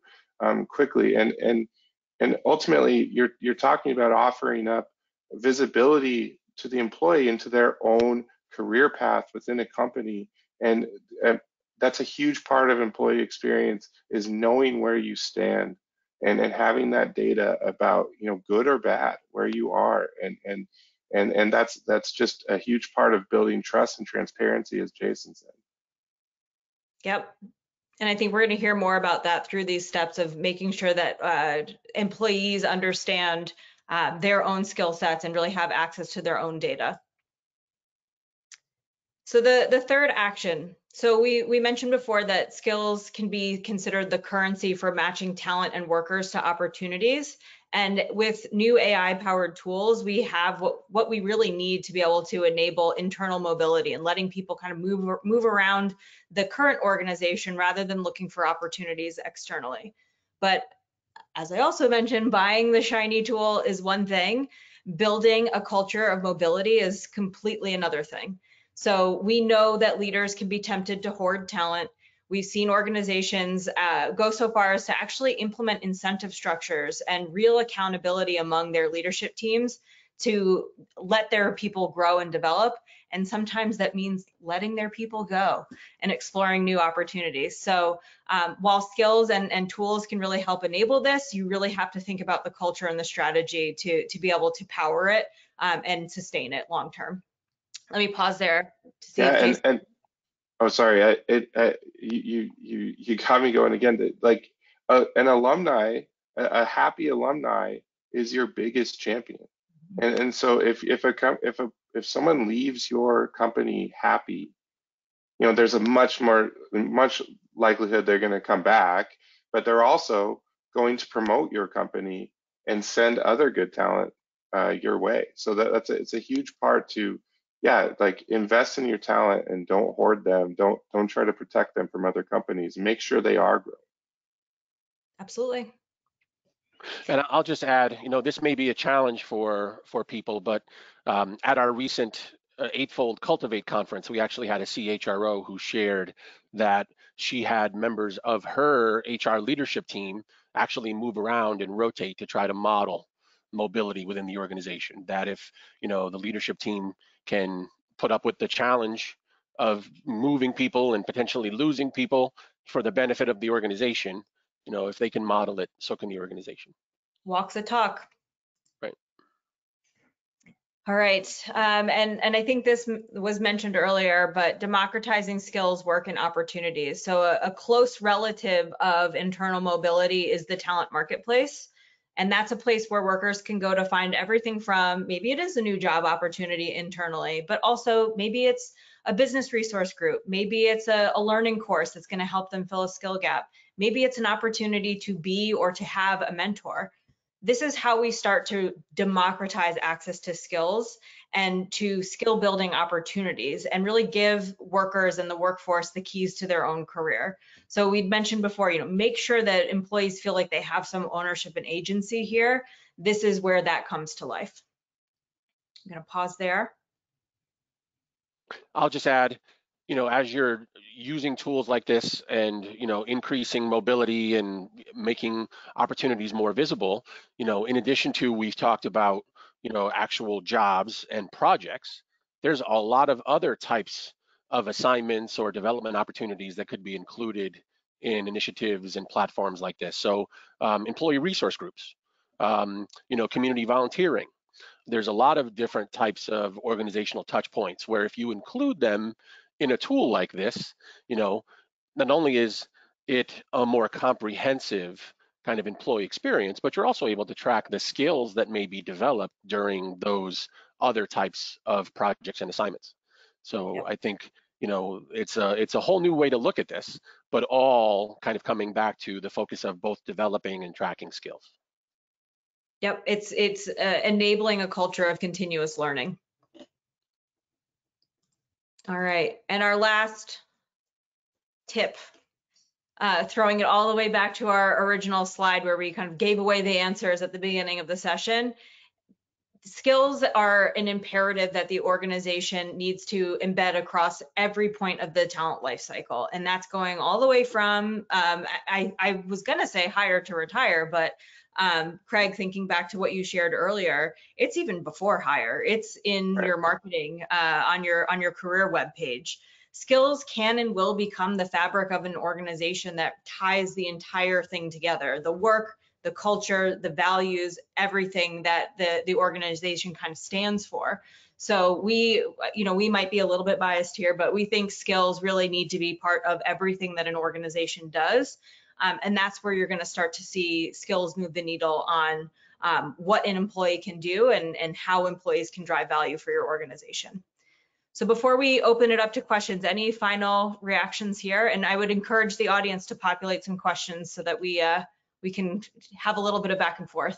quickly. And ultimately, you're talking about offering up visibility to the employee into their own career path within a company. And that's a huge part of employee experience, is knowing where you stand. and having that data about, you know, good or bad, where you are, and that's just a huge part of building trust and transparency, as Jason said. Yep. And I think we're going to hear more about that through these steps of making sure that employees understand their own skill sets and really have access to their own data. So the third action. So we mentioned before that skills can be considered the currency for matching talent and workers to opportunities. And with new AI-powered tools, we have what we really need to be able to enable internal mobility and letting people kind of move around the current organization rather than looking for opportunities externally. But as I also mentioned, buying the shiny tool is one thing. Building a culture of mobility is completely another thing. So we know that leaders can be tempted to hoard talent. We've seen organizations go so far as to actually implement incentive structures and real accountability among their leadership teams to let their people grow and develop. And sometimes that means letting their people go and exploring new opportunities. So while skills and tools can really help enable this, you really have to think about the culture and the strategy to be able to power it and sustain it long term. Let me pause there to see if Jason. And oh, sorry, you got me going again. Like an alumni, a happy alumni is your biggest champion. And so if someone leaves your company happy, you know, there's a much likelihood they're going to come back, but they're also going to promote your company and send other good talent your way. So it's a huge part to, yeah, like invest in your talent and don't hoard them. Don't try to protect them from other companies. Make sure they are growing. Absolutely. And I'll just add, you know, this may be a challenge for people, but at our recent Eightfold Cultivate conference, we actually had a CHRO who shared that she had members of her HR leadership team actually move around and rotate to try to model mobility within the organization. That if, you know, the leadership team can put up with the challenge of moving people and potentially losing people for the benefit of the organization, you know, if they can model it, so can the organization. Walk the talk. Right. All right. And I think this was mentioned earlier, but democratizing skills, work, and opportunities. So a close relative of internal mobility is the talent marketplace. And that's a place where workers can go to find everything from, maybe it is a new job opportunity internally, but also maybe it's a business resource group. Maybe it's a learning course that's going to help them fill a skill gap. Maybe it's an opportunity to be or to have a mentor. This is how we start to democratize access to skills and to skill building opportunities and really give workers and the workforce the keys to their own career. So we'd mentioned before, you know, make sure that employees feel like they have some ownership and agency here. This is where that comes to life. I'm going to pause there. I'll just add, you know, as you're using tools like this and, you know, increasing mobility and making opportunities more visible, you know, in addition to, we've talked about, you know, actual jobs and projects, there's a lot of other types of assignments or development opportunities that could be included in initiatives and platforms like this. So employee resource groups, you know, community volunteering. There's a lot of different types of organizational touch points where if you include them in a tool like this, you know, not only is it a more comprehensive kind of employee experience, but you're also able to track the skills that may be developed during those other types of projects and assignments. So Yep. I think, you know, it's a whole new way to look at this, but all kind of coming back to the focus of both developing and tracking skills. Yep, it's enabling a culture of continuous learning. All right, and our last tip, throwing it all the way back to our original slide where we kind of gave away the answers at the beginning of the session. Skills are an imperative that the organization needs to embed across every point of the talent life cycle. And that's going all the way from, I was gonna say hire to retire, but Craig, thinking back to what you shared earlier, it's even before hire. It's in your marketing, on your career webpage. Skills can and will become the fabric of an organization that ties the entire thing together, the work, the culture, the values, everything that the organization kind of stands for. So we might be a little bit biased here, but we think skills really need to be part of everything that an organization does. And that's where you're going to start to see skills move the needle on what an employee can do and how employees can drive value for your organization. So before we open it up to questions, any final reactions here? And I would encourage the audience to populate some questions so that we can have a little bit of back and forth.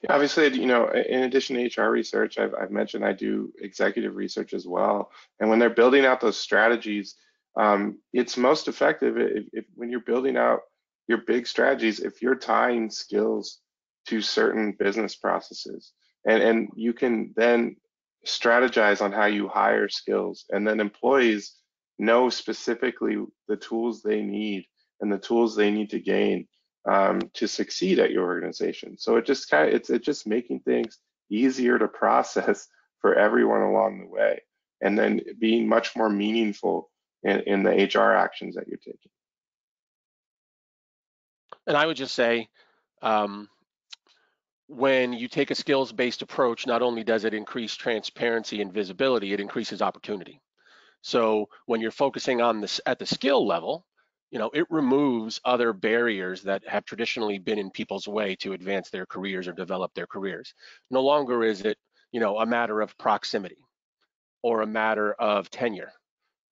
Yeah, obviously, in addition to HR research, I've mentioned I do executive research as well. And when they're building out those strategies, it's most effective if when you're building out your big strategies, if you're tying skills to certain business processes, and you can then strategize on how you hire skills, and then employees know specifically the tools they need and the tools they need to gain to succeed at your organization. So it just it's just making things easier to process for everyone along the way, and then being much more meaningful in the HR actions that you're taking. And I would just say, when you take a skills-based approach, not only does it increase transparency and visibility, it increases opportunity. So when you're focusing on this at the skill level, it removes other barriers that have traditionally been in people's way to advance their careers or develop their careers. No longer is it, a matter of proximity or a matter of tenure,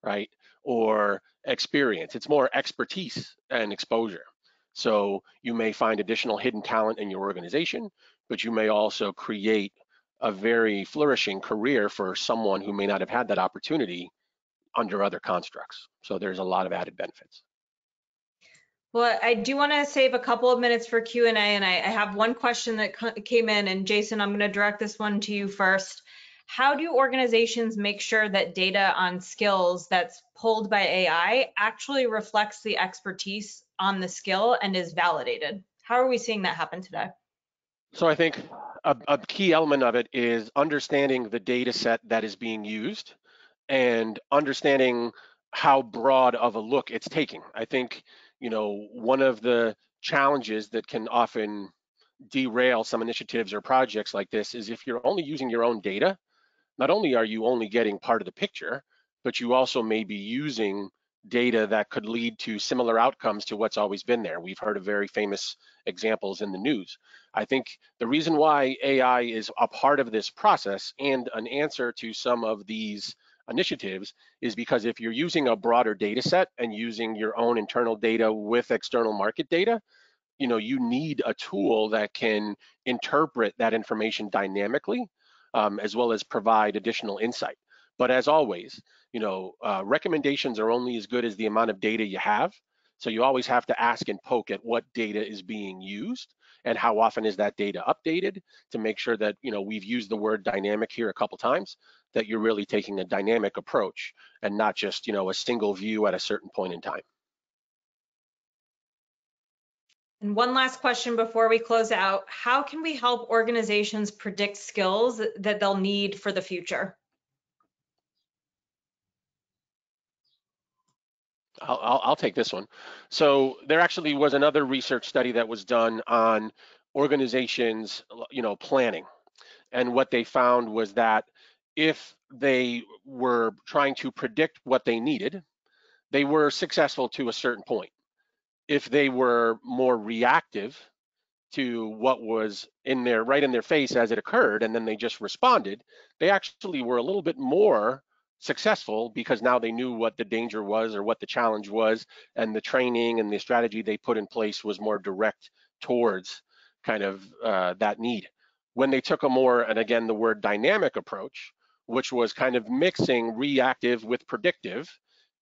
right? Or experience. It's more expertise and exposure. So you may find additional hidden talent in your organization, but you may also create a very flourishing career for someone who may not have had that opportunity under other constructs. So there's a lot of added benefits. Well, I do want to save a couple of minutes for Q&A, and I have one question that came in, and Jason, I'm going to direct this one to you first. How do organizations make sure that data on skills that's pulled by AI actually reflects the expertise on the skill and is validated? How are we seeing that happen today? So I think a key element of it is understanding the data set that is being used and understanding how broad of a look it's taking. I think, one of the challenges that can often derail some initiatives or projects like this is if you're only using your own data, not only are you only getting part of the picture, but you also may be using data that could lead to similar outcomes to what's always been there. We've heard of very famous examples in the news. I think the reason why AI is a part of this process and an answer to some of these initiatives is because if you're using a broader data set and using your own internal data with external market data, you need a tool that can interpret that information dynamically, as well as provide additional insight. But as always, recommendations are only as good as the amount of data you have. So you always have to ask and poke at what data is being used and how often is that data updated to make sure that, we've used the word dynamic here a couple times, that you're really taking a dynamic approach and not just, a single view at a certain point in time. And one last question before we close out. How can we help organizations predict skills that they'll need for the future? I'll take this one. So there actually was another research study that was done on organizations, planning. And what they found was that if they were trying to predict what they needed, they were successful to a certain point. If they were more reactive to what was right in their face as it occurred, and then they just responded, they actually were a little bit more successful because now they knew what the danger was or what the challenge was, and the training and the strategy they put in place was more direct towards kind of that need. When they took a more, and again, the word dynamic approach, which was kind of mixing reactive with predictive,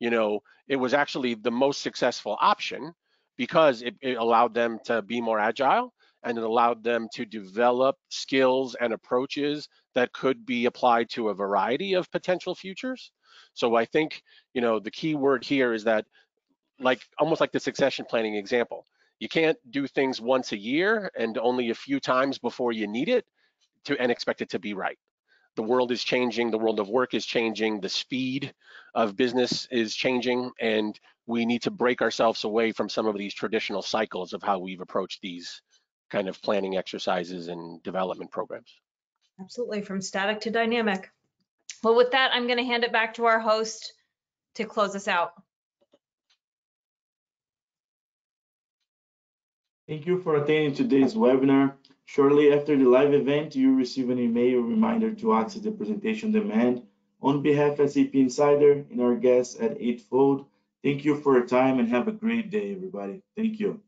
it was actually the most successful option because it allowed them to be more agile, and it allowed them to develop skills and approaches that could be applied to a variety of potential futures. So I think, the key word here is that, almost like the succession planning example, you can't do things once a year and only a few times before you need it and expect it to be right. The world is changing, the world of work is changing, the speed of business is changing, and we need to break ourselves away from some of these traditional cycles of how we've approached these kind of planning exercises and development programs. Absolutely, from static to dynamic. Well, with that, I'm going to hand it back to our host to close us out. Thank you for attending today's webinar. Shortly after the live event, you will receive an email reminder to access the presentation demand. On behalf of SAP Insider and our guests at Eightfold, thank you for your time and have a great day, everybody. Thank you.